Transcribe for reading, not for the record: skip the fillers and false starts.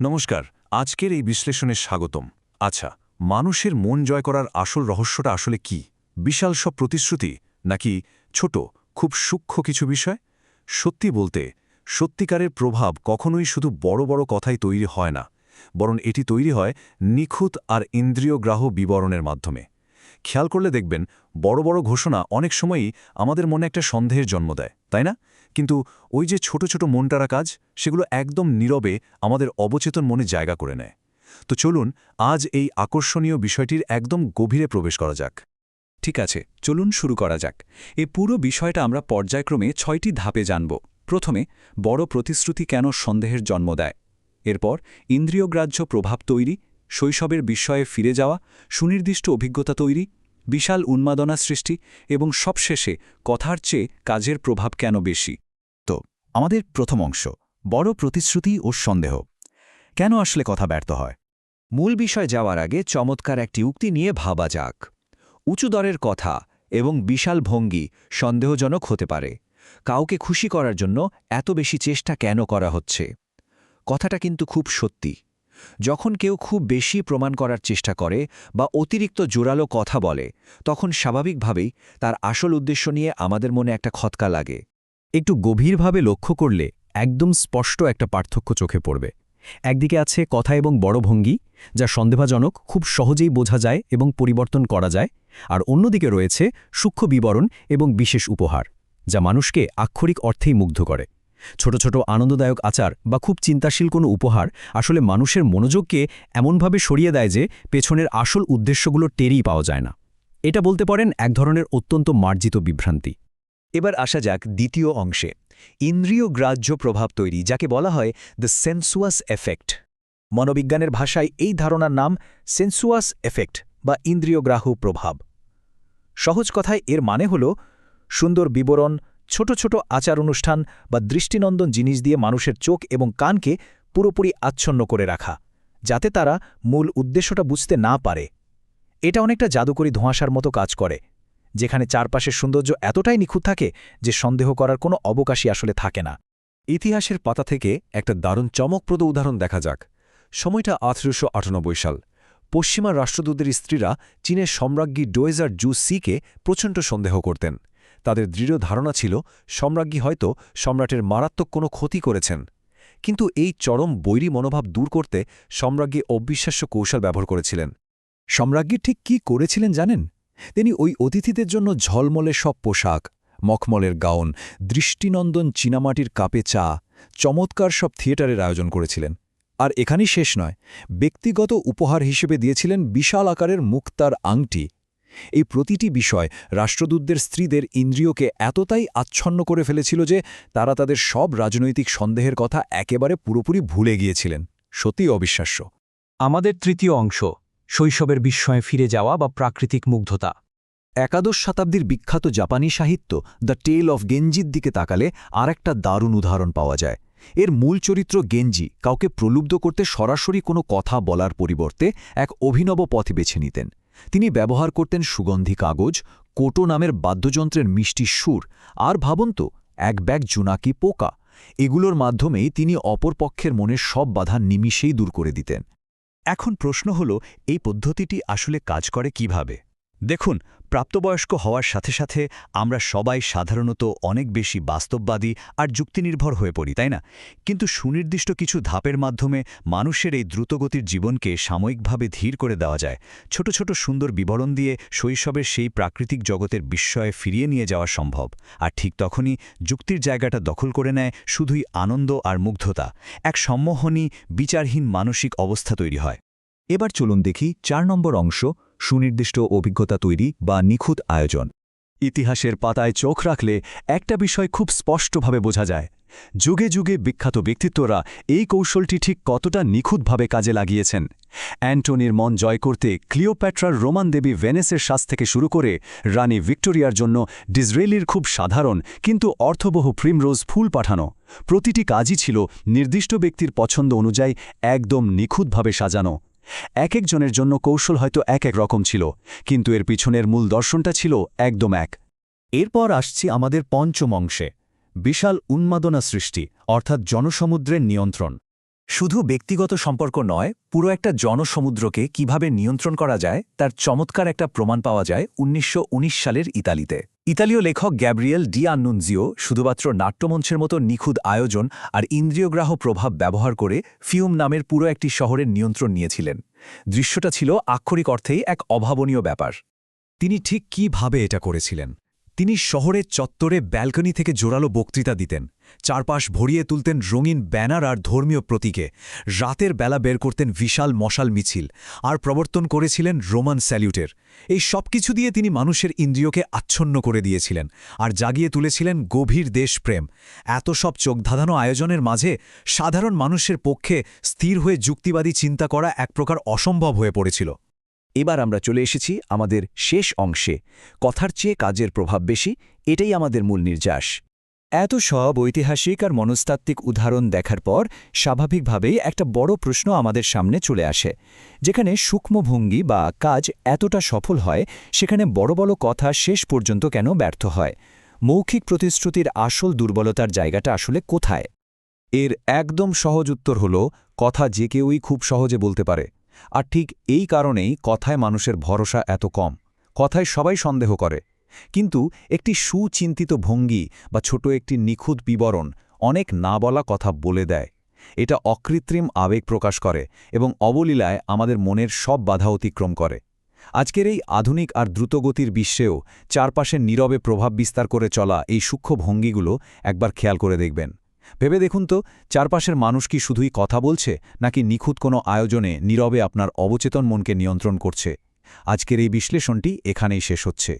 নমস্কার। আজকের এই বিশ্লেষণে স্বাগতম। আচ্ছা, মানুষের মন জয় করার আসল রহস্যটা আসলে কি? বিশাল সব প্রতিশ্রুতি, নাকি ছোট, খুব সূক্ষ্ম কিছু বিষয়? সত্যি বলতে, সত্যিকারের প্রভাব কখনোই শুধু বড় বড় কথাই তৈরি হয় না, বরং এটি তৈরি হয় নিখুঁত আর ইন্দ্রিয়গ্রাহ বিবরণের মাধ্যমে। খেয়াল করলে দেখবেন, বড় বড় ঘোষণা অনেক সময়ই আমাদের মনে একটা সন্দেহের জন্ম দেয়, তাই না? কিন্তু ওই যে ছোট ছোট মনটারা কাজ, সেগুলো একদম নীরবে আমাদের অবচেতন মনে জায়গা করে নেয়। তো চলুন আজ এই আকর্ষণীয় বিষয়টির একদম গভীরে প্রবেশ করা যাক। ঠিক আছে, চলুন শুরু করা যাক। এই পুরো বিষয়টা আমরা পর্যায়ক্রমে ৬টি ধাপে জানব। প্রথমে, বড় প্রতিশ্রুতি কেন সন্দেহের জন্ম দেয়। এরপর ইন্দ্রিয়গ্রাহ্য প্রভাব তৈরি, শৈশবের বিস্ময়ে ফিরে যাওয়া, সুনির্দিষ্ট অভিজ্ঞতা তৈরি, বিশাল উন্মাদনা সৃষ্টি এবং সবশেষে কথার চেয়ে কাজের প্রভাব কেন বেশি। তো আমাদের প্রথম অংশ, বড় প্রতিশ্রুতি ও সন্দেহ। কেন আসলে কথা ব্যর্থ হয়? মূল বিষয় যাওয়ার আগে চমৎকার একটি উক্তি নিয়ে ভাবা যাক। উঁচু দরের কথা এবং বিশাল ভঙ্গি সন্দেহজনক হতে পারে। কাউকে খুশি করার জন্য এত বেশি চেষ্টা কেন করা হচ্ছে? কথাটা কিন্তু খুব সত্যি। যখন কেউ খুব বেশি প্রমাণ করার চেষ্টা করে বা অতিরিক্ত জোরালো কথা বলে, তখন স্বাভাবিকভাবেই তার আসল উদ্দেশ্য নিয়ে আমাদের মনে একটা খটকা লাগে। একটু গভীরভাবে লক্ষ্য করলে একদম স্পষ্ট একটা পার্থক্য চোখে পড়বে। একদিকে আছে কথা এবং বড় ভঙ্গি, যা সন্দেহজনক, খুব সহজেই বোঝা যায় এবং পরিবর্তন করা যায়, আর অন্যদিকে রয়েছে সূক্ষ্ম বিবরণ এবং বিশেষ উপহার, যা মানুষকে আক্ষরিক অর্থেই মুগ্ধ করে। ছোট ছোট আনন্দদায়ক আচার বা খুব চিন্তাশীল কোনো উপহার আসলে মানুষের মনোযোগকে এমনভাবে সরিয়ে দেয় যে পেছনের আসল উদ্দেশ্যগুলো টেরই পাওয়া যায় না। এটা বলতে পারেন এক ধরনের অত্যন্ত মার্জিত বিভ্রান্তি। এবার আসা যাক দ্বিতীয় অংশে, ইন্দ্রিয়গ্রাহ্য প্রভাব তৈরি, যাকে বলা হয় দ্য সেন্সুয়াস এফেক্ট। মনোবিজ্ঞানের ভাষায় এই ধারণার নাম সেন্সুয়াস এফেক্ট বা ইন্দ্রিয়গ্রাহ্য প্রভাব। সহজ কথায় এর মানে হল সুন্দর বিবরণ, ছোট ছোট আচার অনুষ্ঠান বা দৃষ্টিনন্দন জিনিস দিয়ে মানুষের চোখ এবং কানকে পুরোপুরি আচ্ছন্ন করে রাখা, যাতে তারা মূল উদ্দেশ্যটা বুঝতে না পারে। এটা অনেকটা জাদুকরী ধোঁয়াশার মতো কাজ করে, যেখানে চারপাশের সৌন্দর্য এতটাই নিখুঁত থাকে যে সন্দেহ করার কোনো অবকাশই আসলে থাকে না। ইতিহাসের পাতা থেকে একটা দারুণ চমকপ্রদ উদাহরণ দেখা যাক। সময়টা ১৮৯৮ সাল। পশ্চিমা রাষ্ট্রদূতের স্ত্রীরা চীনের সম্রাজ্ঞী ডোয়েজার জু সিকে প্রচণ্ড সন্দেহ করতেন। তাদের দৃঢ় ধারণা ছিল সম্রাজ্ঞী হয়তো সম্রাটের মারাত্মক কোনো ক্ষতি করেছেন। কিন্তু এই চরম বৈরী মনোভাব দূর করতে সম্রাজ্ঞী অবিশ্বাস্য কৌশল ব্যবহার করেছিলেন। সম্রাজ্ঞী ঠিক কি করেছিলেন জানেন? তিনি ওই অতিথিদের জন্য ঝলমলে সব পোশাক, মখমলের গাউন, দৃষ্টিনন্দন চীনামাটির কাপে চা, চমৎকার সব থিয়েটারের আয়োজন করেছিলেন। আর এখানেই শেষ নয়, ব্যক্তিগত উপহার হিসেবে দিয়েছিলেন বিশাল আকারের মুক্তার আংটি। এই প্রতিটি বিষয় রাষ্ট্রদূতদের স্ত্রীদের ইন্দ্রিয়কে এতটাই আচ্ছন্ন করে ফেলেছিল যে তারা তাদের সব রাজনৈতিক সন্দেহের কথা একেবারে পুরোপুরি ভুলে গিয়েছিলেন। সত্যিই অবিশ্বাস্য। আমাদের তৃতীয় অংশ, শৈশবের বিস্ময়ে ফিরে যাওয়া বা প্রাকৃতিক মুগ্ধতা। একাদশ শতাব্দীর বিখ্যাত জাপানি সাহিত্য দ্য টেল অফ গেঞ্জির দিকে তাকালে আর একটা দারুণ উদাহরণ পাওয়া যায়। এর মূল চরিত্র গেঞ্জি কাউকে প্রলুব্ধ করতে সরাসরি কোনো কথা বলার পরিবর্তে এক অভিনব পথ বেছে নিতেন। তিনি ব্যবহার করতেন সুগন্ধি কাগজ, কোটো নামের বাদ্যযন্ত্রের মিষ্টি সুর, আর ভাবুন তো, এক ব্যাগ জোনাকি পোকা। এগুলোর মাধ্যমেই তিনি অপরপক্ষের মনের সব বাধা নিমিষেই দূর করে দিতেন। এখন প্রশ্ন হল, এই পদ্ধতিটি আসলে কাজ করে কিভাবে? দেখুন, প্রাপ্তবয়স্ক হওয়ার সাথে সাথে আমরা সবাই সাধারণত অনেক বেশি বাস্তববাদী আর যুক্তিনির্ভর হয়ে পড়ি, তাই না? কিন্তু সুনির্দিষ্ট কিছু ধাপের মাধ্যমে মানুষের এই দ্রুতগতির জীবনকে সাময়িকভাবে ধীর করে দেওয়া যায়। ছোট ছোট সুন্দর বিবরণ দিয়ে শৈশবের সেই প্রাকৃতিক জগতের বিস্ময়ে ফিরিয়ে নিয়ে যাওয়া সম্ভব। আর ঠিক তখনই যুক্তির জায়গাটা দখল করে নেয় শুধুই আনন্দ আর মুগ্ধতা। এক সম্মোহনী, বিচারহীন মানসিক অবস্থা তৈরি হয়। এবার চলুন দেখি ৪ নম্বর অংশ, সুনির্দিষ্ট অভিজ্ঞতা তৈরি বা নিখুঁত আয়োজন। ইতিহাসের পাতায় চোখ রাখলে একটা বিষয় খুব স্পষ্টভাবে বোঝা যায়। যুগে যুগে বিখ্যাত ব্যক্তিত্বরা এই কৌশলটি ঠিক কতটা নিখুঁতভাবে কাজে লাগিয়েছেন। অ্যান্টনির মন জয় করতে ক্লিওপ্যাট্রার রোমান দেবী ভেনেসের সাজ থেকে শুরু করে রানী ভিক্টোরিয়ার জন্য ডিসরেলির খুব সাধারণ কিন্তু অর্থবহ প্রিমরোজ ফুল পাঠানো, প্রতিটি কাজই ছিল নির্দিষ্ট ব্যক্তির পছন্দ অনুযায়ী একদম নিখুঁতভাবে সাজানো। এক একজনের জন্য কৌশল হয়তো এক এক রকম ছিল, কিন্তু এর পিছনের মূল দর্শনটা ছিল একদম এক। এরপর আসছি আমাদের পঞ্চম অংশে, বিশাল উন্মাদনা সৃষ্টি অর্থাৎ জনসমুদ্রের নিয়ন্ত্রণ। শুধু ব্যক্তিগত সম্পর্ক নয়, পুরো একটা জনসমুদ্রকে কিভাবে নিয়ন্ত্রণ করা যায় তার চমৎকার একটা প্রমাণ পাওয়া যায় ১৯১৯ সালের ইতালিতে। ইতালীয় লেখক গ্যাব্রিয়েল ডি আন্নুনজিও শুধুমাত্র নাট্যমঞ্চের মতো নিখুঁত আয়োজন আর ইন্দ্রিয়গ্রাহ প্রভাব ব্যবহার করে ফিউম নামের পুরো একটি শহরের নিয়ন্ত্রণ নিয়েছিলেন। দৃশ্যটা ছিল আক্ষরিক অর্থেই এক অভাবনীয় ব্যাপার। তিনি ঠিক কিভাবে এটা করেছিলেন? তিনি শহরের চত্বরে ব্যালকনি থেকে জোরালো বক্তৃতা দিতেন, চারপাশ ভরিয়ে তুলতেন রঙিন ব্যানার আর ধর্মীয় প্রতীকে, রাতের বেলা বের করতেন বিশাল মশাল মিছিল, আর প্রবর্তন করেছিলেন রোমান স্যালিউটের। এই সব কিছু দিয়ে তিনি মানুষের ইন্দ্রিয়কে আচ্ছন্ন করে দিয়েছিলেন আর জাগিয়ে তুলেছিলেন গভীর দেশপ্রেম। এত সব চোখধাঁধানো আয়োজনের মাঝে সাধারণ মানুষের পক্ষে স্থির হয়ে যুক্তিবাদী চিন্তা করা এক প্রকার অসম্ভব হয়ে পড়েছিল। এবার আমরা চলে এসেছি আমাদের শেষ অংশে। কথার চেয়ে কাজের প্রভাব বেশি, এটাই আমাদের মূল নির্যাস। এত সব ঐতিহাসিক আর মনস্তাত্ত্বিক উদাহরণ দেখার পর স্বাভাবিকভাবেই একটা বড় প্রশ্ন আমাদের সামনে চলে আসে। যেখানে সূক্ষ্ম ভঙ্গি বা কাজ এতটা সফল হয়, সেখানে বড় বড় কথা শেষ পর্যন্ত কেন ব্যর্থ হয়? মৌখিক প্রতিশ্রুতির আসল দুর্বলতার জায়গাটা আসলে কোথায়? এর একদম সহজ উত্তর হল, কথা যে কেউই খুব সহজে বলতে পারে। আর ঠিক এই কারণেই কথায় মানুষের ভরসা এত কম। কথায় সবাই সন্দেহ করে, কিন্তু একটি সুচিন্তিত ভঙ্গি বা ছোট একটি নিখুঁত বিবরণ অনেক না বলা কথা বলে দেয়। এটা অকৃত্রিম আবেগ প্রকাশ করে এবং অবলীলায় আমাদের মনের সব বাধা অতিক্রম করে। আজকের এই আধুনিক আর দ্রুতগতির বিশ্বেও চারপাশে নীরবে প্রভাব বিস্তার করে চলা এই সূক্ষ্ম ভঙ্গিগুলো একবার খেয়াল করে দেখবেন। ভেবে দেখুন তো, চারপাশের মানুষ কি শুধুই কথা বলছে, নাকি নিখুঁত কোনো আয়োজনে নীরবে আপনার অবচেতন মনকে নিয়ন্ত্রণ করছে? আজকের এই বিশ্লেষণটি এখানেই শেষ হচ্ছে।